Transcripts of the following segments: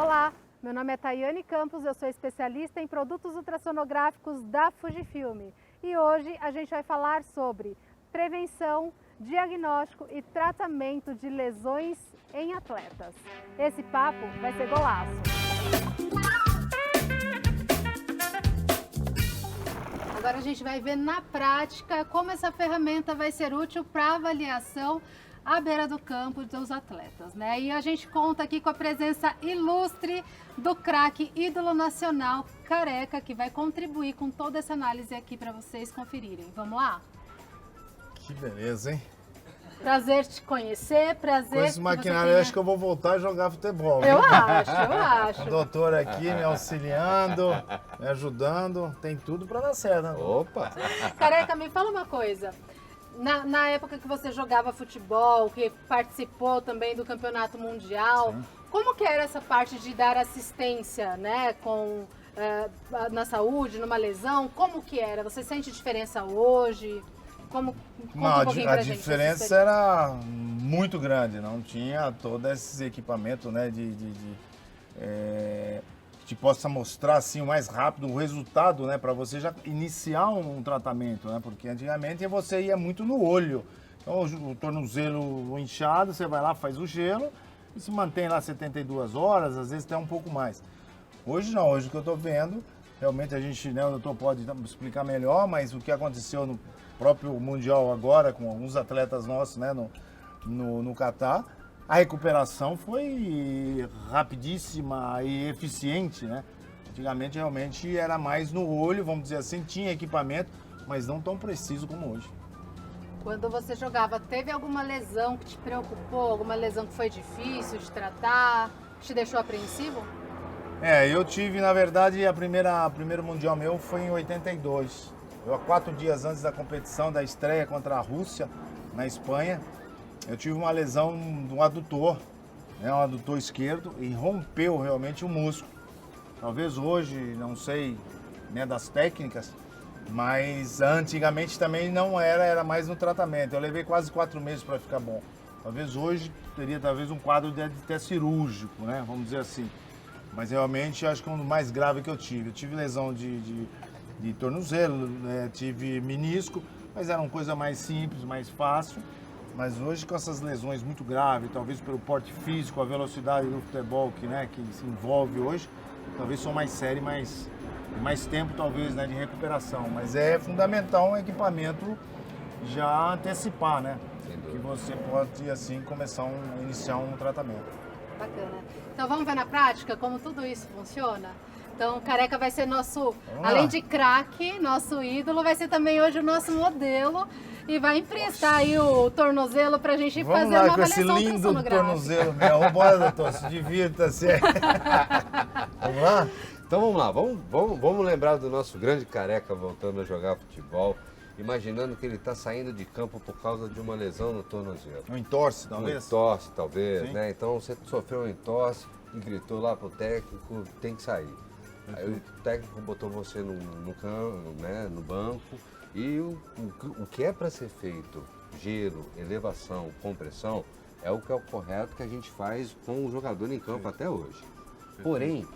Olá, meu nome é Tayane Campos, eu sou especialista em produtos ultrassonográficos da Fujifilm e hoje a gente vai falar sobre prevenção, diagnóstico e tratamento de lesões em atletas. Esse papo vai ser golaço! Agora a gente vai ver na prática como essa ferramenta vai ser útil para avaliação à beira do campo dos atletas, né? E a gente conta aqui com a presença ilustre do craque ídolo nacional Careca, que vai contribuir com toda essa análise aqui para vocês conferirem. Vamos lá? Que beleza, hein? Prazer te conhecer, prazer. Com esse maquinário, eu acho que eu vou voltar a jogar futebol. Eu viu? acho. O doutor aqui me auxiliando, me ajudando, tem tudo para dar certo, né? Opa! Careca, me fala uma coisa. Na época que você jogava futebol, que participou também do campeonato mundial, sim, como que era essa parte de dar assistência, né, na saúde, numa lesão? Como que era? Você sente diferença hoje? Conta um pouquinho pra gente. A diferença era muito grande, não tinha todos esses equipamentos, né, que possa mostrar assim o mais rápido o resultado, né, para você já iniciar um tratamento, né, porque antigamente você ia muito no olho. Então o tornozelo inchado, você vai lá, faz o gelo e se mantém lá 72 horas, às vezes até um pouco mais. Hoje não, hoje o que eu estou vendo, realmente a gente, né, o doutor pode explicar melhor, mas o que aconteceu no próprio Mundial agora, com alguns atletas nossos, né, no Catar, a recuperação foi rapidíssima e eficiente, né? Antigamente realmente era mais no olho, vamos dizer assim, tinha equipamento, mas não tão preciso como hoje. Quando você jogava, teve alguma lesão que te preocupou? Alguma lesão que foi difícil de tratar, que te deixou apreensivo? Eu tive, na verdade, primeiro Mundial meu foi em 82. Eu, há 4 dias antes da competição, da estreia contra a Rússia, na Espanha, eu tive uma lesão do adutor, né, um adutor esquerdo, e rompeu realmente o músculo. Talvez hoje, não sei, né, das técnicas, mas antigamente também não era mais no tratamento. Eu levei quase 4 meses para ficar bom. Talvez hoje teria um quadro de até cirúrgico, né, vamos dizer assim. Mas realmente acho que é um dos mais graves que eu tive. Eu tive lesão de tornozelo, né, tive menisco, mas era uma coisa mais simples, mais fácil. Mas hoje com essas lesões muito graves, talvez pelo porte físico, a velocidade do futebol que se envolve hoje, talvez são mais sérias, mais tempo talvez, né, de recuperação. Mas é fundamental um equipamento já antecipar, né? Que você pode assim iniciar um tratamento. Bacana. Então vamos ver na prática como tudo isso funciona? Então o Careca vai ser além de craque, nosso ídolo, vai ser também hoje o nosso modelo e vai emprestar aí o tornozelo pra gente fazer uma avaliação ultrassonográfica. Vamos lá com esse lindo tornozelo meu. Vambora, doutor, se divirta-se. Vamos lá? Então vamos lá, vamos lembrar do nosso grande Careca voltando a jogar futebol, imaginando que ele está saindo de campo por causa de uma lesão no tornozelo. Um entorse, talvez? Um entorse, talvez, sim, né? Então você sofreu um entorse e gritou lá pro técnico, tem que sair. Aí o técnico botou você no campo, né, no banco, e o que é para ser feito, gelo, elevação, compressão, é o que é o correto que a gente faz com o jogador em campo até hoje. Porém,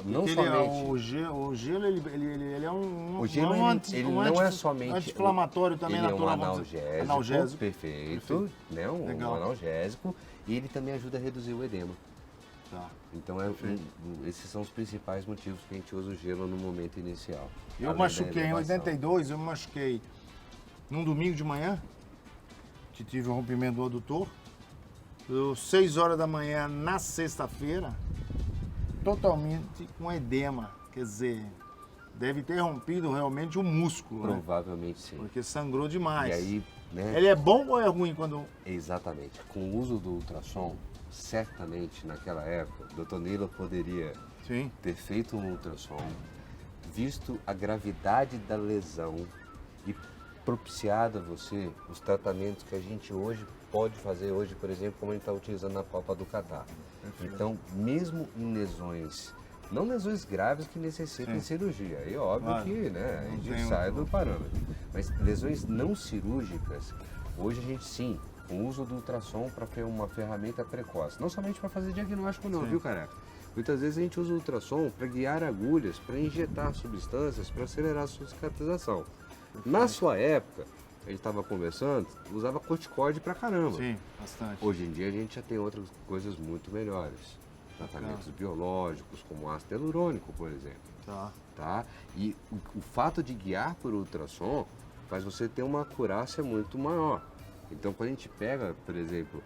não somente... O gelo, ele é o gelo, ele não é somente... Anti-inflamatório também, ele natural. É um analgésico, perfeito, né? Um analgésico, e ele também ajuda a reduzir o edema. Tá. Então, esses são os principais motivos que a gente usa o gelo no momento inicial. Eu machuquei em 82, eu me machuquei num domingo de manhã, que tive um rompimento do adutor. 6 horas da manhã na sexta-feira, totalmente com edema. Quer dizer, deve ter rompido realmente o músculo. Provavelmente, né? Sim. Porque sangrou demais. E aí, né? Ele é bom ou é ruim quando... Exatamente. Com o uso do ultrassom, certamente naquela época, o Dr. Neila poderia ter feito um ultrassom, visto a gravidade da lesão e propiciado a você os tratamentos que a gente hoje pode fazer, por exemplo, como a gente está utilizando na Copa do Catar. Então, mesmo em lesões, não lesões graves que necessitem cirurgia, aí é óbvio que, né, a gente sai do parâmetro, mas lesões não cirúrgicas, hoje a gente sim com o uso do ultrassom para uma ferramenta precoce. Não somente para fazer diagnóstico não, viu, careca? Muitas vezes a gente usa o ultrassom para guiar agulhas, para injetar substâncias, para acelerar a sua cicatrização. Na sua época, a gente estava conversando, usava corticoide pra caramba. Sim, bastante. Hoje em dia a gente já tem outras coisas muito melhores. Tratamentos biológicos, como ácido hialurônico, por exemplo. Tá? E o fato de guiar por ultrassom faz você ter uma acurácia muito maior. Então, quando a gente pega, por exemplo,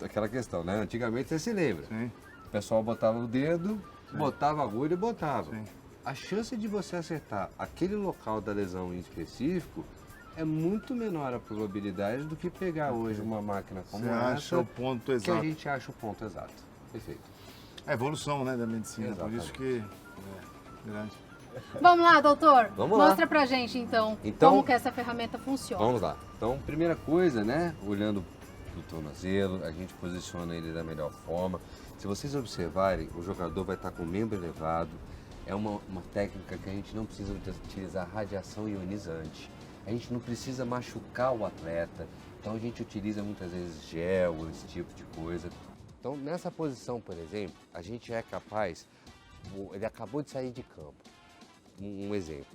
aquela questão, né? Antigamente você se lembra. Sim. O pessoal botava o dedo, botava a agulha e botava. Sim. A chance de você acertar aquele local da lesão em específico é muito menor a probabilidade do que pegar hoje uma máquina como Você acha o ponto que exato. a gente acha o ponto exato. Perfeito. É a evolução, né, da medicina, Exatamente. por isso que é grande. Vamos lá, doutor. Vamos lá. Mostra pra gente, então, Então- como que essa ferramenta funciona. Vamos lá. Então, primeira coisa, né, olhando pro tornozelo, a gente posiciona ele da melhor forma. Se vocês observarem, o jogador vai estar com o membro elevado. É uma técnica que a gente não precisa utilizar radiação ionizante. A gente não precisa machucar o atleta, então a gente utiliza muitas vezes gel, esse tipo de coisa. Então, nessa posição, por exemplo, a gente é capaz, ele acabou de sair de campo, um exemplo.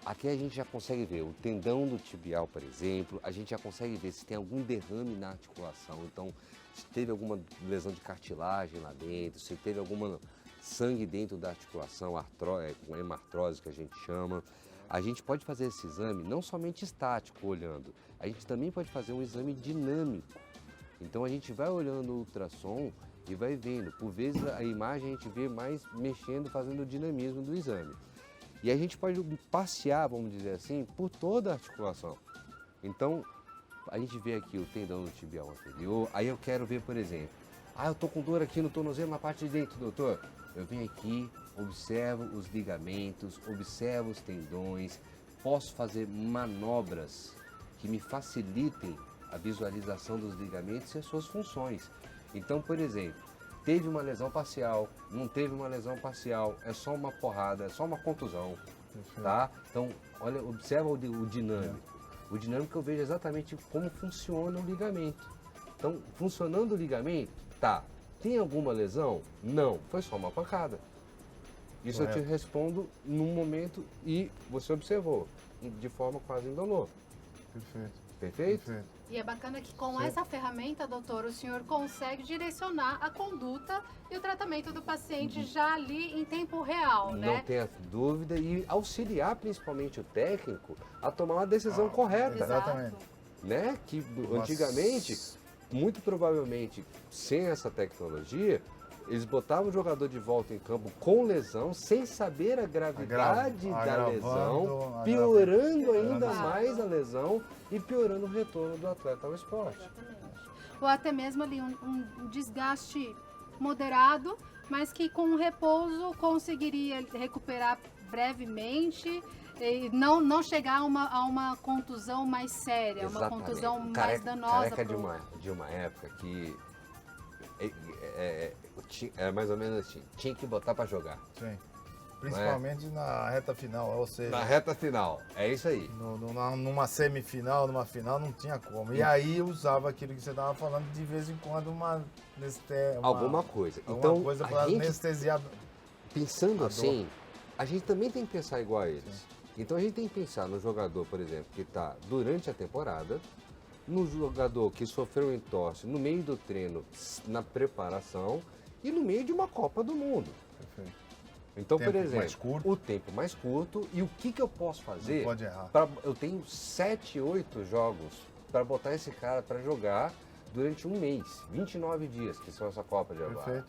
Aqui a gente já consegue ver o tendão do tibial, por exemplo, a gente já consegue ver se tem algum derrame na articulação, então se teve alguma lesão de cartilagem lá dentro, se teve alguma sangue dentro da articulação, com hemartrose que a gente chama. A gente pode fazer esse exame não somente estático, olhando, a gente também pode fazer um exame dinâmico. Então a gente vai olhando o ultrassom e vai vendo. Por vezes a imagem a gente vê mais mexendo, fazendo o dinamismo do exame. E a gente pode passear, vamos dizer assim, por toda a articulação. Então a gente vê aqui o tendão do tibial anterior, aí eu quero ver, por exemplo, eu tô com dor aqui no tornozelo na parte de dentro, doutor. Eu venho aqui, observo os ligamentos, observo os tendões, posso fazer manobras que me facilitem a visualização dos ligamentos e as suas funções. Então, por exemplo, teve uma lesão parcial, não teve uma lesão parcial, é só uma porrada, é só uma contusão, tá? Então, olha, observa o dinâmico. O dinâmico eu vejo exatamente como funciona o ligamento. Então, funcionando o ligamento, tá. Tem alguma lesão? Não, foi só uma pancada. Isso eu te respondo num momento e você observou, de forma quase indolor. Perfeito. Perfeito? Perfeito. E é bacana que com essa ferramenta, doutor, o senhor consegue direcionar a conduta e o tratamento do paciente já ali em tempo real, Não né? tenha dúvida e auxiliar principalmente o técnico a tomar uma decisão correta, Exatamente. né? Que antigamente, muito provavelmente, sem essa tecnologia, eles botavam o jogador de volta em campo com lesão, sem saber a gravidade da lesão, piorando ainda mais a lesão e piorando o retorno do atleta ao esporte. Exatamente. Ou até mesmo ali um desgaste moderado, mas que com repouso conseguiria recuperar brevemente e não chegar a uma contusão mais séria, Exatamente. uma contusão mais Careca danosa. de uma época que é mais ou menos assim, tinha que botar para jogar. Sim. Principalmente na reta final, ou seja, Na reta final, é isso aí. numa semifinal, numa final, não tinha como. E aí eu usava aquilo que você estava falando, de vez em quando, Alguma coisa. Alguma Então, coisa a para gente, anestesiar. pensando a assim, a gente também tem que pensar igual a eles. Então a gente tem que pensar no jogador, por exemplo, que está durante a temporada, no jogador que sofreu um entorse no meio do treino, na preparação e no meio de uma Copa do Mundo. Perfeito. Então, Tempo por exemplo, mais curto. o tempo mais curto e o que eu posso fazer? Não pode errar. Eu tenho 7, 8 jogos para botar esse cara para jogar durante um mês, 29 dias, que são essa Copa de agora. Perfeito.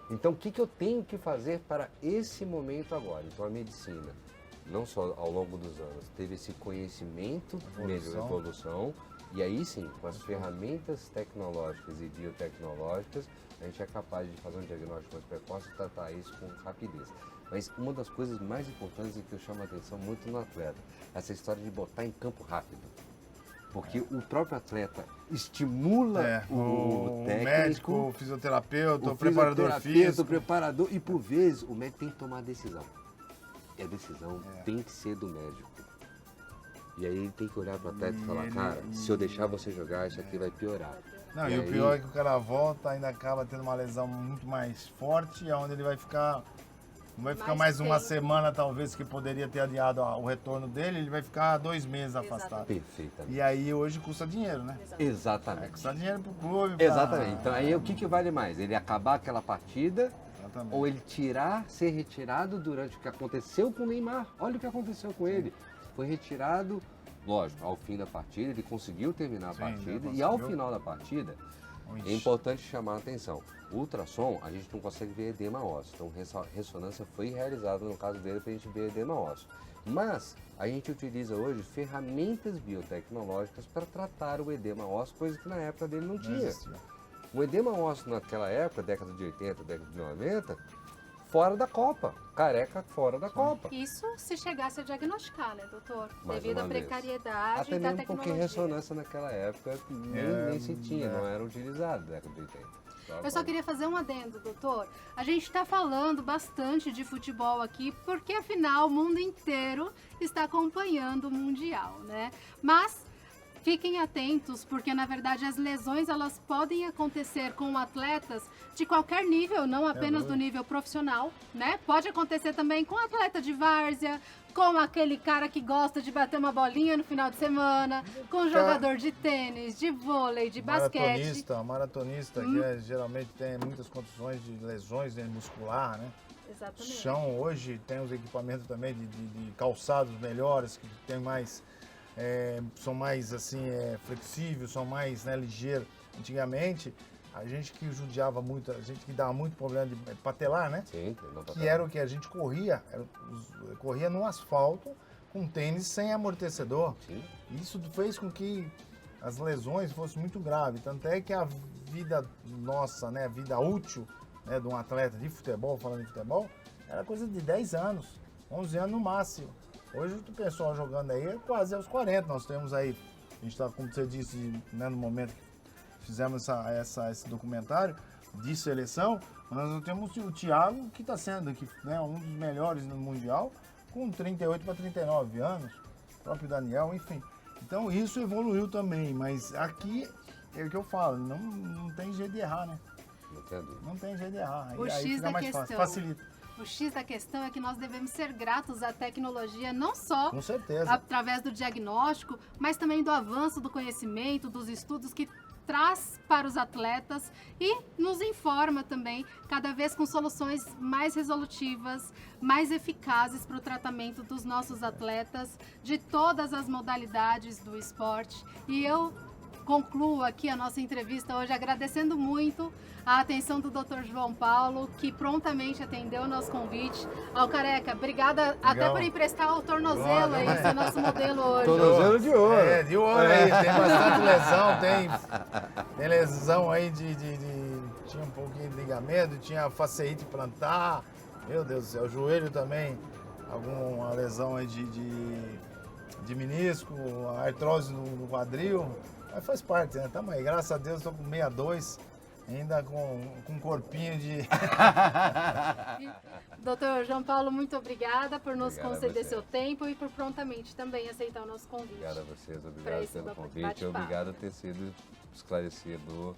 Então, o que eu tenho que fazer para esse momento agora? Então, a medicina, não só ao longo dos anos, teve esse conhecimento, evolução, e aí sim, com as ferramentas tecnológicas e biotecnológicas, a gente é capaz de fazer um diagnóstico mais precoce e tratar isso com rapidez. Mas uma das coisas mais importantes e que eu chamo a atenção muito no atleta, essa história de botar em campo rápido. Porque o próprio atleta estimula o técnico, médico, o fisioterapeuta, o o preparador físico. o preparador, e por vezes o médico tem que tomar a decisão. E a decisão tem que ser do médico. E aí ele tem que olhar para o atleta e falar, cara, se eu deixar você jogar, isso aqui vai piorar. Não, e o pior é que o cara volta, ainda acaba tendo uma lesão muito mais forte, onde ele vai ficar... Não vai ficar mais uma semana, talvez, que poderia ter adiado o retorno dele, ele vai ficar 2 meses afastado. Perfeitamente. E aí hoje custa dinheiro, né? Exatamente. Custa dinheiro pro clube. Exatamente. Então aí o que vale mais? Ele acabar aquela partida ou ele ser retirado durante o que aconteceu com o Neymar? Olha o que aconteceu com ele. Foi retirado, lógico, ao fim da partida, ele conseguiu terminar a partida e ao final da partida é importante chamar a atenção. O ultrassom, a gente não consegue ver edema ósseo, então ressonância foi realizada no caso dele para a gente ver edema ósseo. Mas a gente utiliza hoje ferramentas biotecnológicas para tratar o edema ósseo, coisa que na época dele não tinha. O edema ósseo naquela época, década de 80, década de 90, fora da Copa, Careca fora da Copa. Isso se chegasse a diagnosticar, né, doutor? Devido à precariedade até da mesmo porque tecnologia. ressonância naquela época nem se tinha, não era utilizado na década de 80. Eu só queria fazer um adendo, doutor. A gente está falando bastante de futebol aqui, porque afinal o mundo inteiro está acompanhando o Mundial, né? Mas fiquem atentos, porque na verdade as lesões elas podem acontecer com atletas de qualquer nível, não apenas do nível profissional, né? Pode acontecer também com atleta de várzea, com aquele cara que gosta de bater uma bolinha no final de semana, com jogador de tênis, de vôlei, de basquete. Maratonista, que geralmente tem muitas condições de lesões muscular, né? Exatamente. Chão hoje tem os equipamentos também de calçados melhores, que tem mais... são mais assim, flexíveis, são mais ligeiros. Antigamente, a gente que judiava muito, a gente que dava muito problema de patelar, né? Sim, que era o que a gente corria no asfalto com tênis sem amortecedor. Sim. Isso fez com que as lesões fossem muito graves. Tanto é que a vida nossa, né, a vida útil, né, de um atleta de futebol, falando de futebol, era coisa de 10 anos, 11 anos no máximo. Hoje o pessoal jogando aí é quase aos 40. Nós temos aí, a gente está, como você disse, né, no momento que fizemos esse documentário de seleção, nós temos o Thiago, que está sendo aqui, né, um dos melhores no Mundial, com 38 para 39 anos, o próprio Daniel, enfim. Então isso evoluiu também, mas aqui é o que eu falo, não tem jeito de errar, né? Não tem jeito de errar. O aí X fica da mais questão. fácil, facilita. O X da questão é que nós devemos ser gratos à tecnologia, não só Com certeza. através do diagnóstico, mas também do avanço do conhecimento, dos estudos que traz para os atletas e nos informa também, cada vez com soluções mais resolutivas, mais eficazes para o tratamento dos nossos atletas, de todas as modalidades do esporte. E eu concluo aqui a nossa entrevista hoje agradecendo muito a atenção do Dr. João Paulo, que prontamente atendeu o nosso convite. Ao Careca, obrigada até por emprestar o tornozelo aí, esse é o nosso modelo hoje. Tornozelo de ouro. De ouro aí, tem bastante lesão, tem lesão aí tinha um pouquinho de ligamento, tinha faceite plantar, meu Deus do céu, o joelho também, alguma lesão aí de menisco, artrose no quadril. Mas faz parte, né? Tamo aí, graças a Deus, estou com 62, ainda com um corpinho de... Doutor João Paulo, muito obrigada por nos conceder seu tempo e por prontamente também aceitar o nosso convite. Obrigado a vocês, obrigado pelo convite e obrigado por ter sido esclarecedor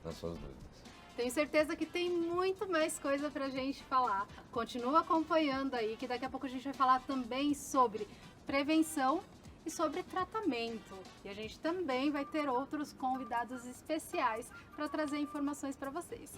nas suas dúvidas. Tenho certeza que tem muito mais coisa pra gente falar. Continua acompanhando aí, que daqui a pouco a gente vai falar também sobre prevenção e sobre tratamento. E a gente também vai ter outros convidados especiais para trazer informações para vocês.